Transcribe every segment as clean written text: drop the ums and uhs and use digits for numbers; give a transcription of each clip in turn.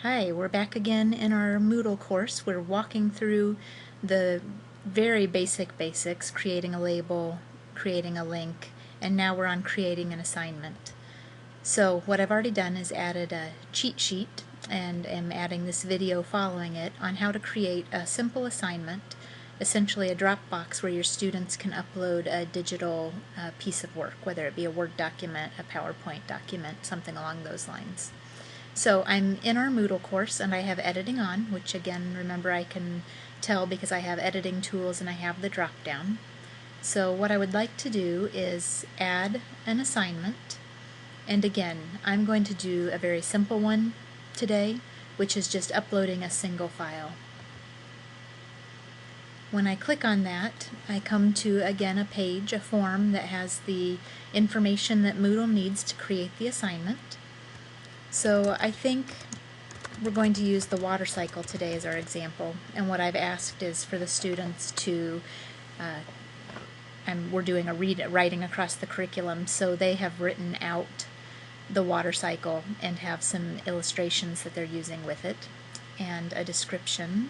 Hi, we're back again in our Moodle course. We're walking through the very basics, creating a label, creating a link, and now we're on creating an assignment. So what I've already done is added a cheat sheet and am adding this video following it on how to create a simple assignment, essentially a Dropbox where your students can upload a digital piece of work, whether it be a Word document, a PowerPoint document, something along those lines. So I'm in our Moodle course and I have editing on, which again, remember I can tell because I have editing tools and I have the drop down. So what I would like to do is add an assignment. And again, I'm going to do a very simple one today, which is just uploading a single file. When I click on that, I come to, again, a page, a form that has the information that Moodle needs to create the assignment. So I think we're going to use the water cycle today as our example, and what I've asked is for the students to, we're doing a writing across the curriculum, so they have written out the water cycle and have some illustrations that they're using with it, and a description.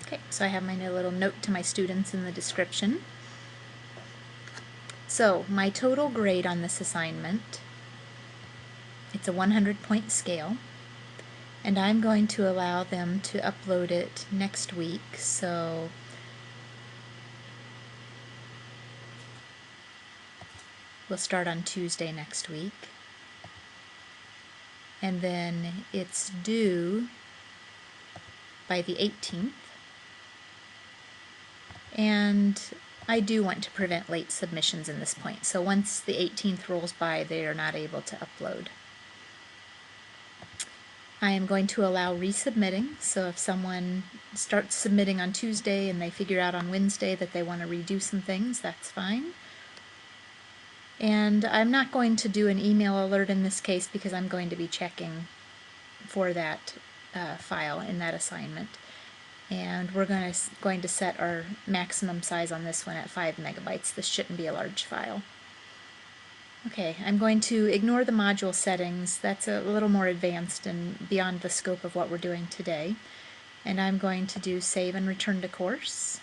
Okay, so I have my little note to my students in the description. So my total grade on this assignment, it's a 100-point scale, and I'm going to allow them to upload it next week. So we'll start on Tuesday next week, and then it's due by the 18th. And I do want to prevent late submissions in this point, so once the 18th rolls by, they are not able to upload. I am going to allow resubmitting, so if someone starts submitting on Tuesday and they figure out on Wednesday that they want to redo some things, that's fine. And I'm not going to do an email alert in this case because I'm going to be checking for that file in that assignment. And we're going to set our maximum size on this one at 5 megabytes. This shouldn't be a large file. Okay, I'm going to ignore the module settings. That's a little more advanced and beyond the scope of what we're doing today. And I'm going to do save and return to course.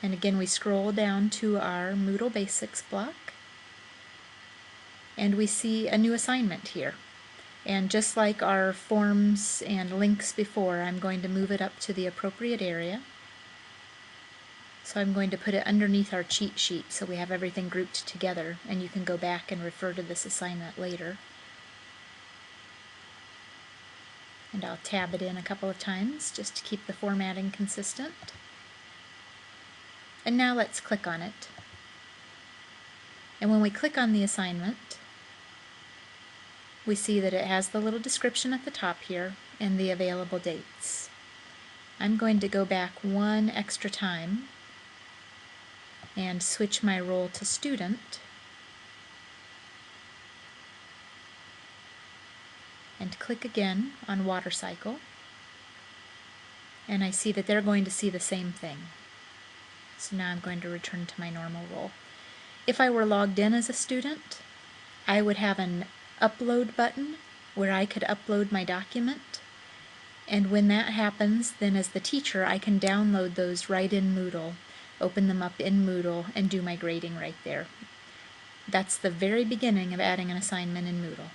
And again, we scroll down to our Moodle Basics block. And we see a new assignment here. And just like our forms and links before, I'm going to move it up to the appropriate area. So I'm going to put it underneath our cheat sheet so we have everything grouped together, and you can go back and refer to this assignment later. And I'll tab it in a couple of times just to keep the formatting consistent. And now let's click on it. And when we click on the assignment, we see that it has the little description at the top here and the available dates. I'm going to go back one extra time and switch my role to student and click again on water cycle, and I see that they're going to see the same thing. So now I'm going to return to my normal role. If I were logged in as a student, I would have an upload button where I could upload my document, and when that happens, then as the teacher I can download those right in Moodle, open them up in Moodle, and do my grading right there. That's the very beginning of adding an assignment in Moodle.